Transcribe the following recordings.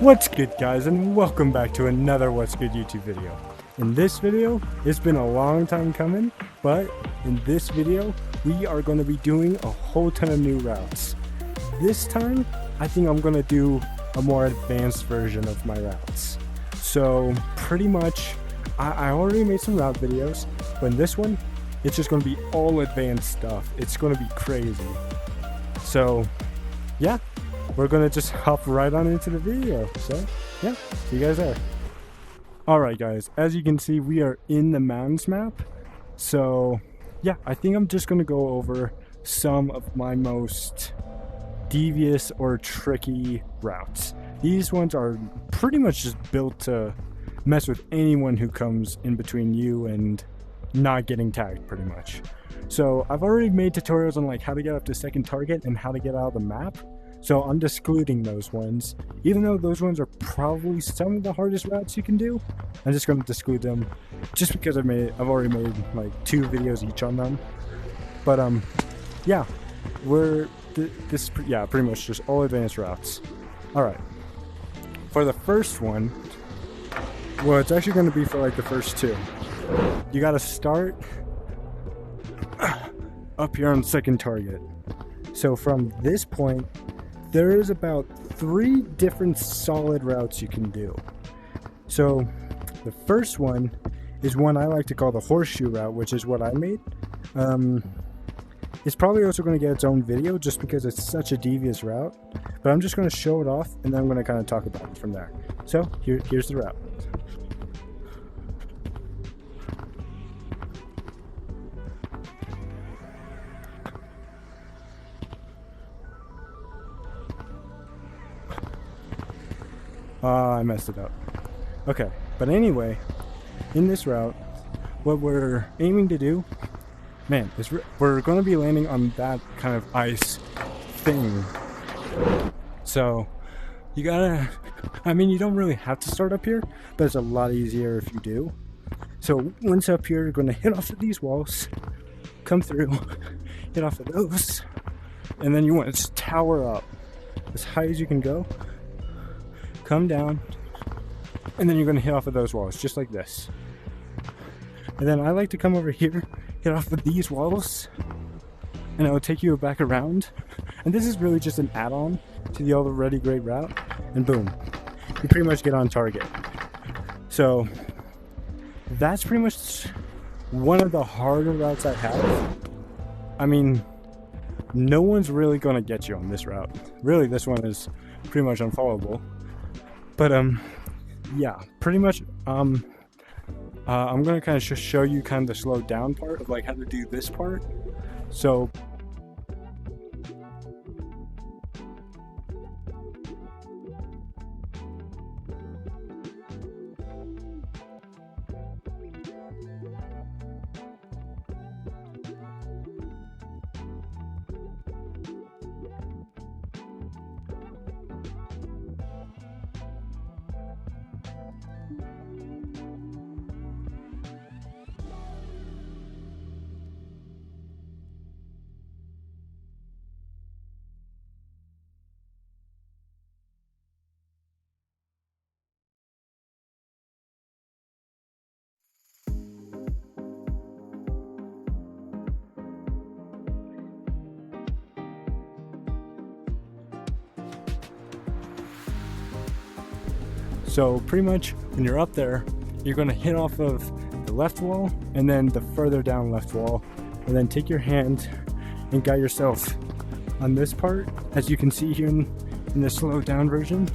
What's good, guys, and welcome back to another What's Good YouTube video. In this video, it's been a long time coming, but in this video, we are going to be doing a whole ton of new routes. This time, I think I'm going to do a more advanced version of my routes. So pretty much, I already made some route videos, but in this one, it's just going to be all advanced stuff. It's going to be crazy. So yeah, we're going to just hop right on into the video. So yeah, see you guys there. Alright guys, as you can see, we are in the mountains map. So yeah, I think I'm just going to go over some of my most devious or tricky routes. These ones are pretty much just built to mess with anyone who comes in between you and not getting tagged, pretty much. So I've already made tutorials on like how to get up to second target and how to get out of the map. So I'm excluding those ones, even though those ones are probably some of the hardest routes you can do. I'm just going to exclude them just because I've already made like 2 videos each on them. But yeah, pretty much just all advanced routes. All right, for the first one, well, it's actually going to be for like the first 2. You got to start up here on second target. So from this point, there is about 3 different solid routes you can do. So the first one is one I like to call the horseshoe route, which is what I made. It's probably also going to get its own video just because it's such a devious route, but I'm just going to show it off and then I'm going to kind of talk about it from there. So here's the route. I messed it up. Okay, but anyway, in this route, what we're aiming to do, man, is we're going to be landing on that kind of ice thing. So you gotta, I mean, you don't really have to start up here, but it's a lot easier if you do. So once up here, you're going to hit off of these walls, come through, hit off of those, and then you want to just tower up as high as you can go. Come down, and then you're going to hit off of those walls, just like this. And then I like to come over here, hit off of these walls, and it will take you back around. And this is really just an add-on to the already great route, and boom, you pretty much get on target. So that's pretty much one of the harder routes I have. I mean, no one's really going to get you on this route. Really, this one is pretty much unfollowable. But yeah, pretty much I'm gonna kind of just show you kind of the slowed down part of like how to do this part. So pretty much when you're up there, you're going to hit off of the left wall and then the further down left wall, and then take your hand and guide yourself on this part, as you can see here in the slowed down version,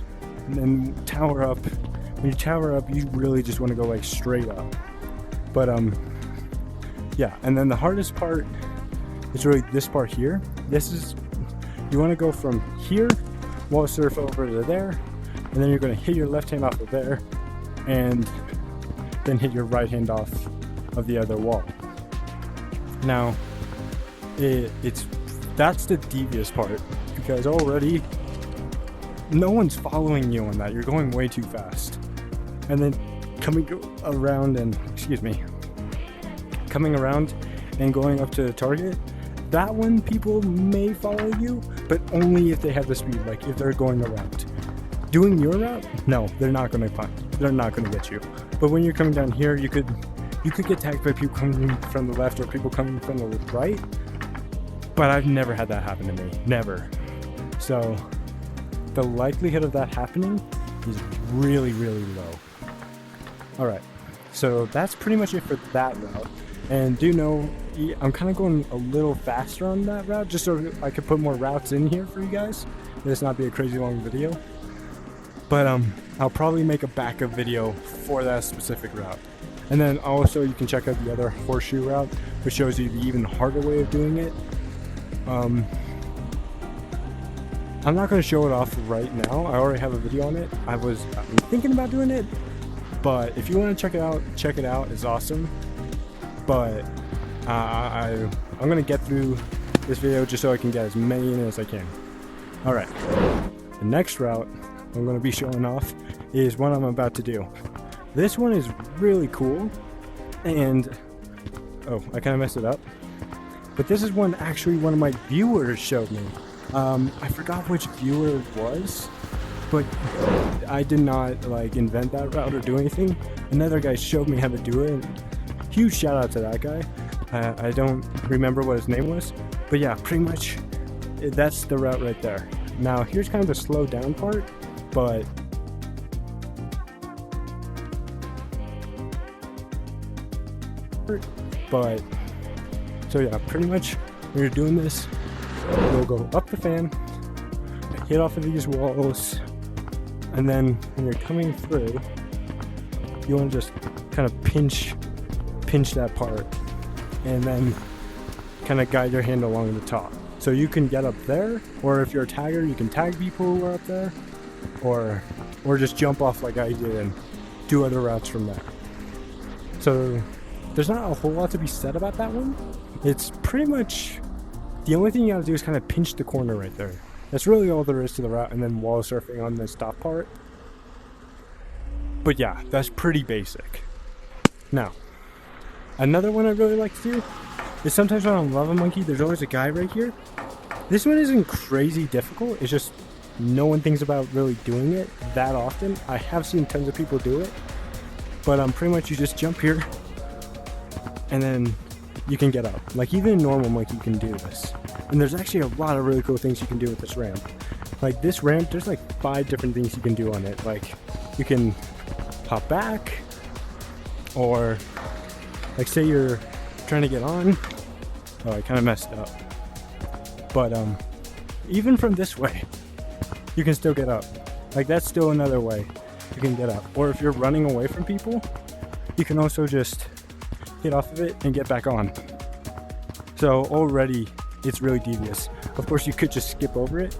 and then tower up. When you tower up, you really just want to go like straight up. But yeah, and then the hardest part is really this part here. This is, you want to go from here, wall surf over to there, and then you're going to hit your left hand off of there, and then hit your right hand off of the other wall. Now, that's the devious part, because already no one's following you on that. You're going way too fast. And then coming around and going up to the target, that one people may follow you, but only if they have the speed, like if they're going around. doing your route, no, they're not gonna get you. But when you're coming down here, you could get tagged by people coming from the left or people coming from the right. But I've never had that happen to me, never. So the likelihood of that happening is really, really low. All right, so that's pretty much it for that route. And do know, I'm kind of going a little faster on that route, just so I could put more routes in here for you guys. This not be a crazy long video. But I'll probably make a backup video for that specific route. And then also you can check out the other horseshoe route, which shows you the even harder way of doing it. I'm not going to show it off right now. I already have a video on it. I'm thinking about doing it, but if you want to check it out. It's awesome. But I'm going to get through this video just so I can get as many in as I can. All right. The next route I'm going to be showing off is what I'm about to do. This one is really cool, and oh, I kind of messed it up. But this is one actually one of my viewers showed me. I forgot which viewer it was, but I did not like invent that route or do anything. Another guy showed me how to do it. Huge shout out to that guy. I don't remember what his name was, but yeah, pretty much that's the route right there. Now here's kind of the slow down part, but so yeah, pretty much when you're doing this, you'll go up the fan, hit off of these walls, and then when you're coming through, you want to just kind of pinch that part, and then kind of guide your hand along the top. So you can get up there, or if you're a tagger, you can tag people who are up there, or just jump off like I did and do other routes from there. So there's not a whole lot to be said about that one. It's pretty much the only thing you gotta do is kind of pinch the corner right there. That's really all there is to the route, and then wall surfing on the stop part. But yeah, that's pretty basic. Now, another one I really like to do is sometimes when I'm Lava Monkey, there's always a guy right here. This one isn't crazy difficult, it's just no one thinks about really doing it that often. I have seen tons of people do it, but pretty much you just jump here, and then you can get up. Like even in normal monkey you can do this. And there's actually a lot of really cool things you can do with this ramp. Like this ramp, there's like 5 different things you can do on it. Like you can hop back, or like say you're trying to get on. Oh, I kind of messed up. But even from this way, you can still get up. Like that's still another way you can get up. Or if you're running away from people, you can also just hit off of it and get back on. So already it's really devious. Of course you could just skip over it.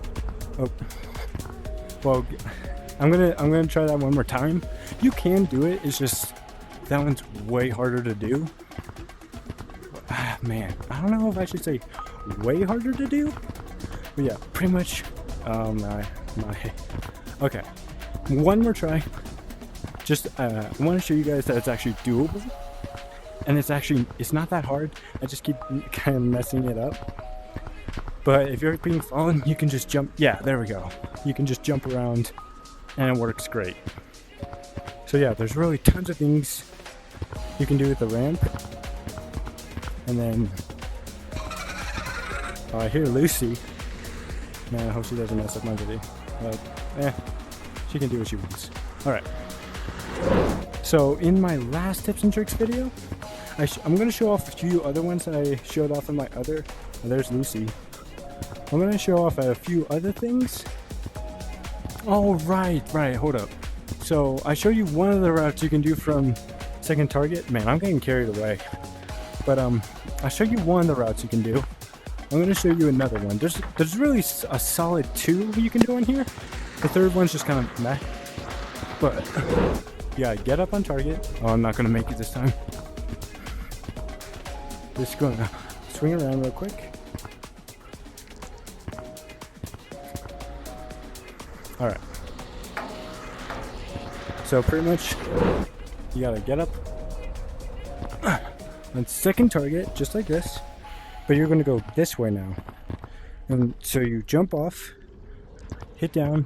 Oh, well, I'm gonna try that one more time. You can do it, it's just that one's way harder to do. Man, I don't know if I should say way harder to do, but yeah, pretty much. Okay, one more try. Just I want to show you guys that it's actually doable. And it's not that hard. I just keep kind of messing it up. But if you're being fallen, you can just jump. Yeah, there we go. You can just jump around and it works great. So yeah, there's really tons of things you can do with the ramp. And then I hear Lucy. Man, I hope she doesn't mess up my video. But she can do what she wants. Alright. So in my last tips and tricks video, I'm going to show off a few other ones that I showed off in my other. Oh, there's Lucy. I'm going to show off a few other things. Oh, right, hold up. So I showed you one of the routes you can do from second target. Man, I'm getting carried away. But I'll show you one of the routes you can do. I'm going to show you another one. There's really a solid 2 you can do in here. The third one's just kind of meh. But yeah, get up on target. Oh, I'm not going to make it this time. Just going to swing around real quick. Alright. So pretty much, you gotta get up on second target, just like this. But you're gonna go this way now. And so you jump off, hit down,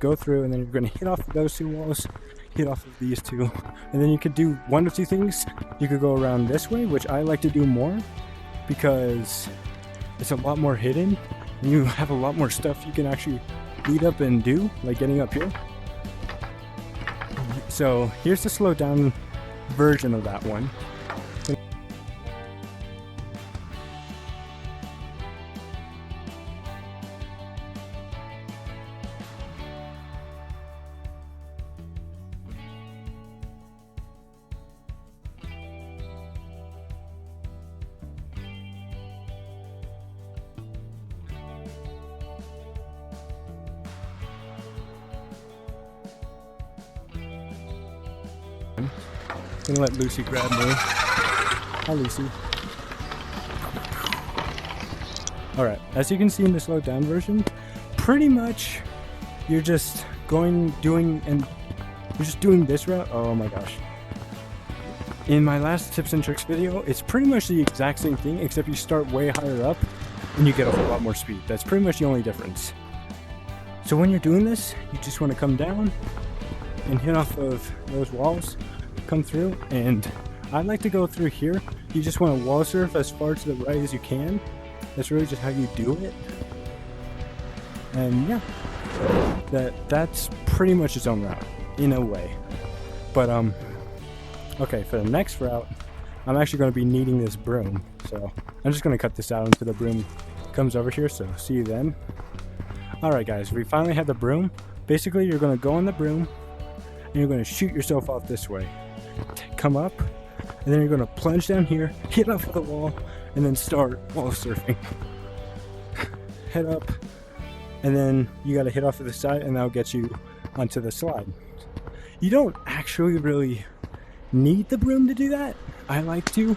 go through, and then you're going to hit off of those two walls, hit off of these two, and then you could do one of two things. You could go around this way, which I like to do more because it's a lot more hidden, and you have a lot more stuff you can actually lead up and do, like getting up here. So here's the slowed down version of that one. I'm gonna let Lucy grab me. Hi, Lucy. Alright, as you can see in the slowed down version, pretty much you're just doing this route. Oh my gosh. In my last tips and tricks video, it's pretty much the exact same thing, except you start way higher up and you get a whole lot more speed. That's pretty much the only difference. So when you're doing this, you just want to come down and hit off of those walls, come through, and I like to go through here. You just want to wall surf as far to the right as you can. That's really just how you do it. And yeah, that's pretty much its own route in a way. But okay, for the next route, I'm actually going to be needing this broom, so I'm just going to cut this out until the broom comes over here. So see you then. Alright guys, we finally have the broom. Basically, you're going to go on the broom and you're going to shoot yourself off this way. Come up, and then you're going to plunge down here, hit off of the wall, and then start wall surfing. Head up, and then you got to hit off of the side, and that'll get you onto the slide. You don't actually really need the broom to do that. I like to,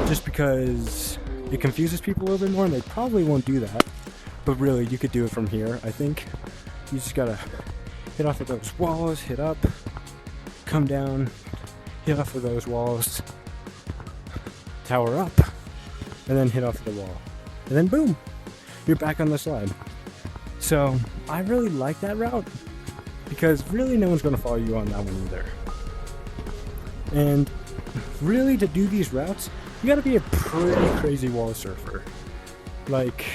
just because it confuses people a little bit more, and they probably won't do that. But really, you could do it from here, I think. You just got to hit off of those walls, hit up, come down, hit off of those walls, tower up, and then hit off of the wall. And then boom, you're back on the slide. So I really like that route because really no one's going to follow you on that one either. And really to do these routes, you got to be a pretty crazy wall surfer. Like,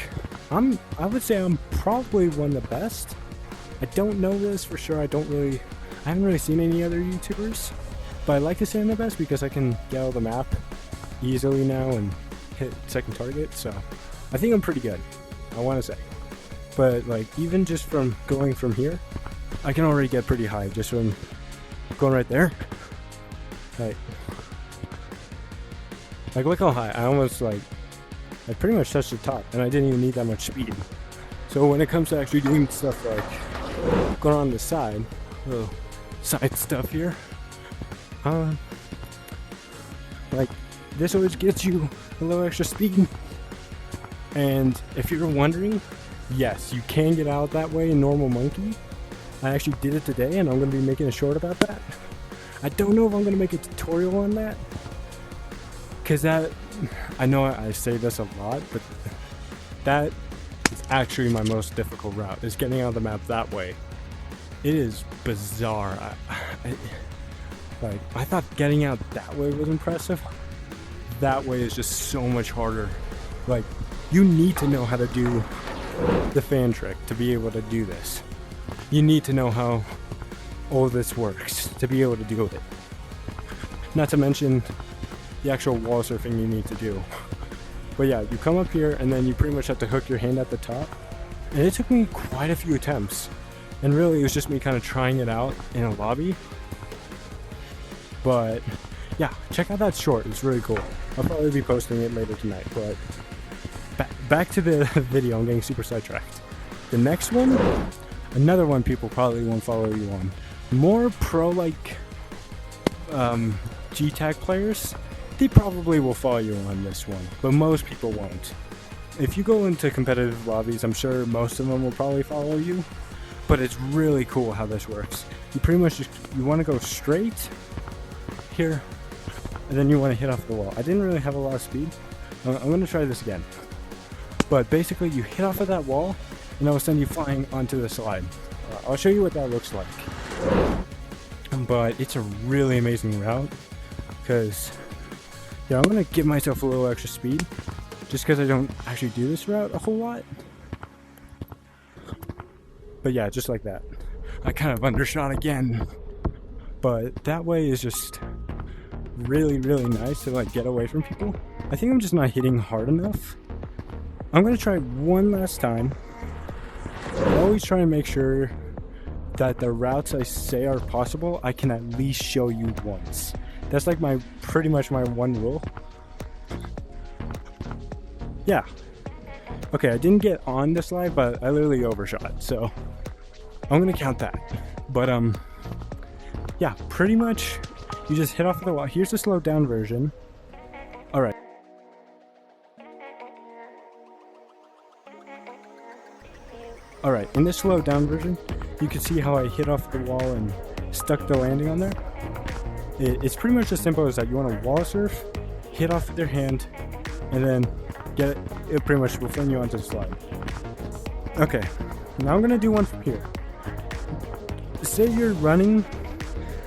I would say I'm probably one of the best. I don't know this for sure. I haven't really seen any other YouTubers, but I like to say I'm the best because I can get out of the map easily now and hit second target. So I think I'm pretty good, I want to say. But like, even just from going from here, I can already get pretty high just from going right there. Like look how high. I pretty much touched the top, and I didn't even need that much speed. So when it comes to actually doing stuff like going on the side, little side stuff here, like this always gets you a little extra speed. And if you're wondering, yes, you can get out that way in normal monkey. I actually did it today, and I'm going to be making a short about that. I don't know if I'm going to make a tutorial on that, because I know I say this a lot, but that is actually my most difficult route, is getting out of the map that way. It is bizarre. I thought getting out that way was impressive. That way is just so much harder. Like, you need to know how to do the fan trick to be able to do this. You need to know how all this works to be able to do it. Not to mention the actual wall surfing you need to do. But yeah, you come up here and then you pretty much have to hook your hand at the top. And it took me quite a few attempts. And really it was just me kind of trying it out in a lobby. But yeah, check out that short, it's really cool. I'll probably be posting it later tonight, but back to the video. I'm getting super sidetracked. The next one, another one people probably won't follow you on. More pro like G-Tag players, they probably will follow you on this one, but most people won't. If you go into competitive lobbies, I'm sure most of them will probably follow you, but it's really cool how this works. You pretty much you want to go straight here, and then you want to hit off the wall. I didn't really have a lot of speed. I'm going to try this again. But basically you hit off of that wall, and that will send you flying onto the slide. I'll show you what that looks like. But it's a really amazing route because, yeah, I'm gonna give myself a little extra speed just because I don't actually do this route a whole lot. But yeah, just like that. I kind of undershot again, but that way is just really, really nice to like get away from people. I think I'm just not hitting hard enough. I'm gonna try one last time. I always try to make sure that the routes I say are possible, I can at least show you once. That's like pretty much my one rule. Yeah. Okay, I didn't get on the slide, but I literally overshot, so I'm gonna count that. But yeah, pretty much you just hit off the wall. Here's the slowed down version. All right. All right, in the slowed down version, you can see how I hit off the wall and stuck the landing on there. It's pretty much as simple as that. You want to wall surf, hit off with your hand, and then get it. It pretty much will fling you onto the slide. Okay, now I'm gonna do one from here. Say you're running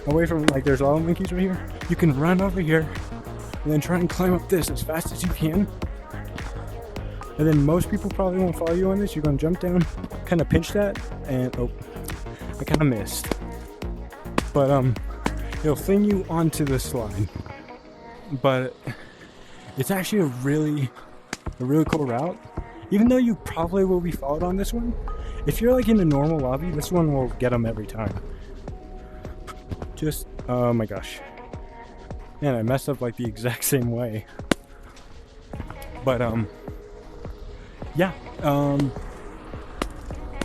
away from, like, there's all monkeys right here. You can run over here and then try and climb up this as fast as you can. And then most people probably won't follow you on this. You're gonna jump down, kind of pinch that, and oh, I kind of missed. But it'll fling you onto the slide. But it's actually a really cool route. Even though you probably will be followed on this one, if you're like in a normal lobby, this one will get them every time. Just, oh my gosh. Man, I messed up like the exact same way. But yeah,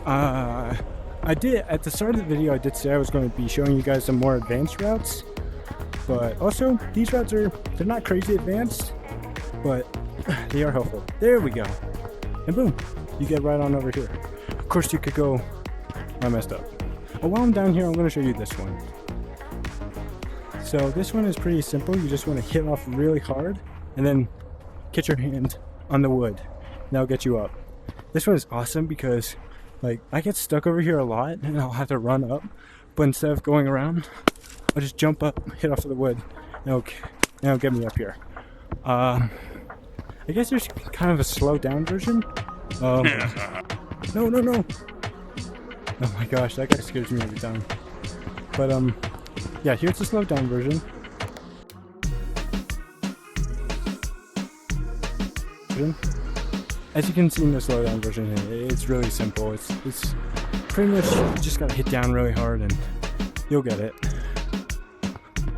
I did, at the start of the video, I did say I was going to be showing you guys some more advanced routes. But also, these routes they're not crazy advanced, but they are helpful. There we go. And boom, you get right on over here. Of course, you could go, I messed up. Oh, while I'm down here, I'm going to show you this one. So this one is pretty simple. You just want to hit off really hard and then get your hand on the wood. That'll get you up. This one is awesome because, like, I get stuck over here a lot and I'll have to run up. But instead of going around, I'll just jump up, hit off of the wood, and it'll get me up here. I guess there's kind of a slowed down version. No. Oh my gosh, that guy scares me every time. But yeah, here's the slowed down version. As you can see in the slowed down version, it's really simple. It's pretty much, you just gotta hit down really hard and you'll get it.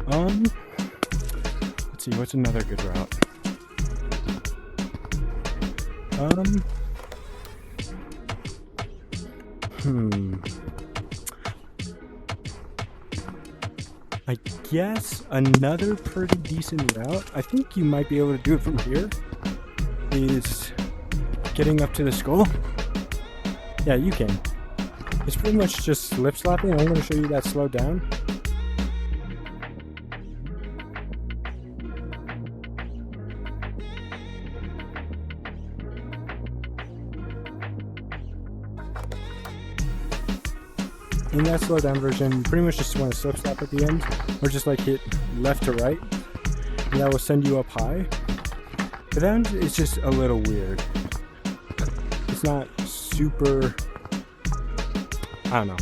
Let's see, what's another good route? I guess another pretty decent route, I think you might be able to do it from here, is getting up to the skull. Yeah, you can. It's pretty much just slip slapping. I'm going to show you that slowed down. In that slow down version, you pretty much just want to slip slap at the end, or just like hit left to right, and that will send you up high. But then it's just a little weird. It's not super, I don't know.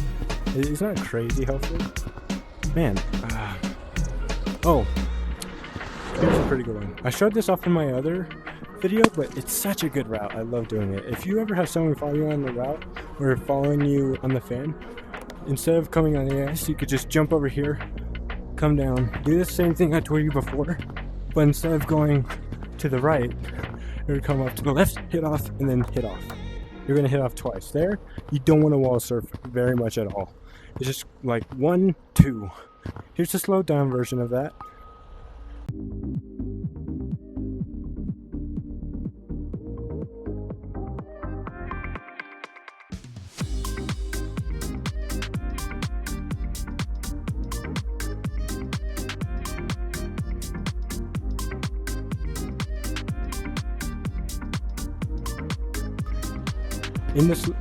It's not crazy helpful. Man, oh, here's a pretty good one. I showed this off in my other video, but it's such a good route. I love doing it. If you ever have someone follow you on the route or following you on the fan, instead of coming on the ice, you could just jump over here, come down, do the same thing I told you before, but instead of going to the right, it would come up to the left, hit off, and then hit off. You're going to hit off twice. There, you don't want to wall surf very much at all. It's just like 1, 2. Here's the slowed down version of that.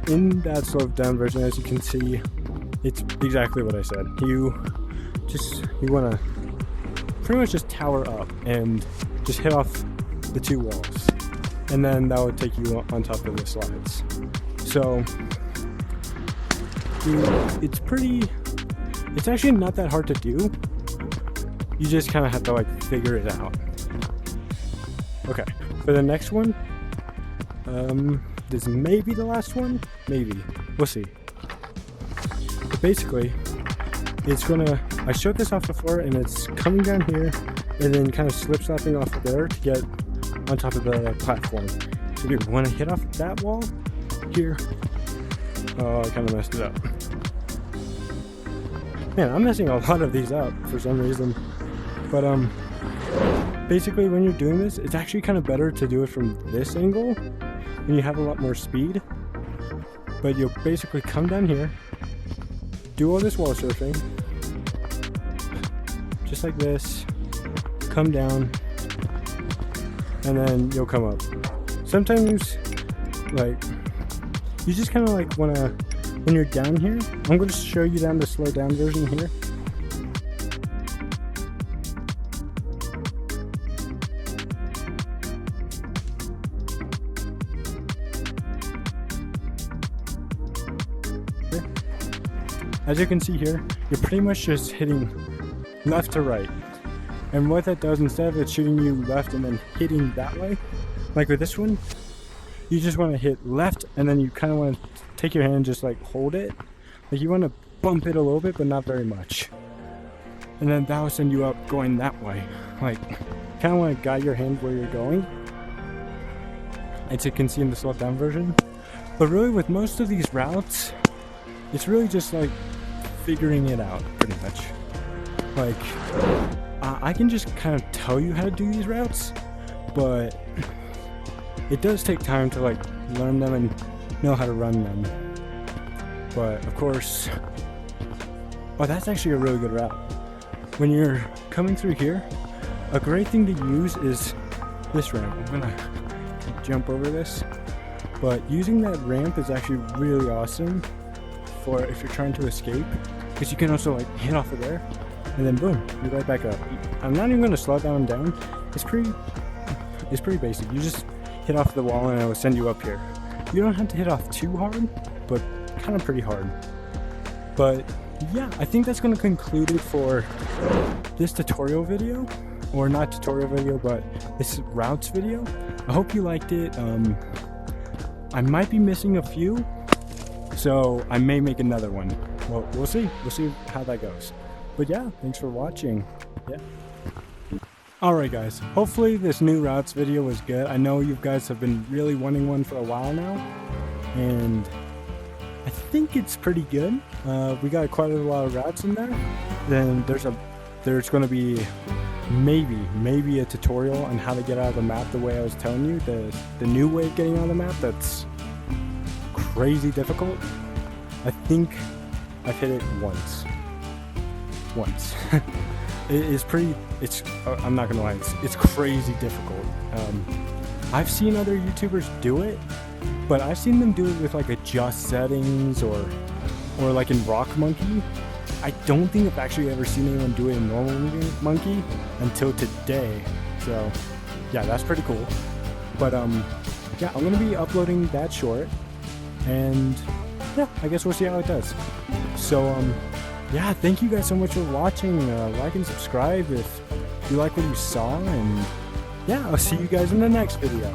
In that slowed down version, as you can see, it's exactly what I said. You want to pretty much just tower up and just hit off the two walls, and then that would take you on top of the slides. So it's actually not that hard to do. You just kind of have to like figure it out. Okay, for the next one, this may be the last one, maybe, we'll see. But basically, I showed this off before, and it's coming down here and then kind of slip-slapping off of there to get on top of the platform. So you want to hit off that wall here. Oh, I kind of messed it up. Man, I'm messing a lot of these up for some reason. But basically when you're doing this, it's actually kind of better to do it from this angle when you have a lot more speed. But you'll basically come down here, do all this wall surfing, just like this, come down, and then you'll come up. Sometimes, like, you just kind of like want to, when you're down here, I'm going to show you down the slow down version here. As you can see here, you're pretty much just hitting left to right. And what that does, instead of it shooting you left and then hitting that way, like with this one, you just want to hit left, and then you kind of want to take your hand and just like hold it. Like you want to bump it a little bit, but not very much. And then that will send you up going that way. Like, kind of want to guide your hand where you're going. As you can see in the slowed down version. But really with most of these routes, it's really just like figuring it out, pretty much. Like, I can just kind of tell you how to do these routes, but it does take time to like learn them and know how to run them. But of course, oh, that's actually a really good route. When you're coming through here, a great thing to use is this ramp. I'm gonna jump over this, but using that ramp is actually really awesome for if you're trying to escape, because you can also like hit off of there and then boom, you're right back up. I'm not even going to slow down. It's pretty basic. You just hit off the wall and it will send you up here. You don't have to hit off too hard, but kind of pretty hard. But yeah, I think that's going to conclude it for this tutorial video, or not tutorial video, but this routes video. I hope you liked it. I might be missing a few, so I may make another one. Well, we'll see how that goes. But yeah, thanks for watching. Yeah. Alright guys, hopefully this new routes video was good. I know you guys have been really wanting one for a while now, and I think it's pretty good. We got quite a lot of routes in there. Then there's going to be maybe a tutorial on how to get out of the map the way I was telling you. The new way of getting out of the map that's crazy difficult. I think I've hit it once. I'm not gonna lie, it's crazy difficult. I've seen other YouTubers do it, but I've seen them do it with like adjust settings or like in Rock Monkey. I don't think I've actually ever seen anyone do it in normal Monkey until today. So yeah, that's pretty cool. But yeah, I'm gonna be uploading that short, and yeah, I guess we'll see how it does. So yeah, thank you guys so much for watching. Like and subscribe if you like what you saw, and yeah, I'll see you guys in the next video.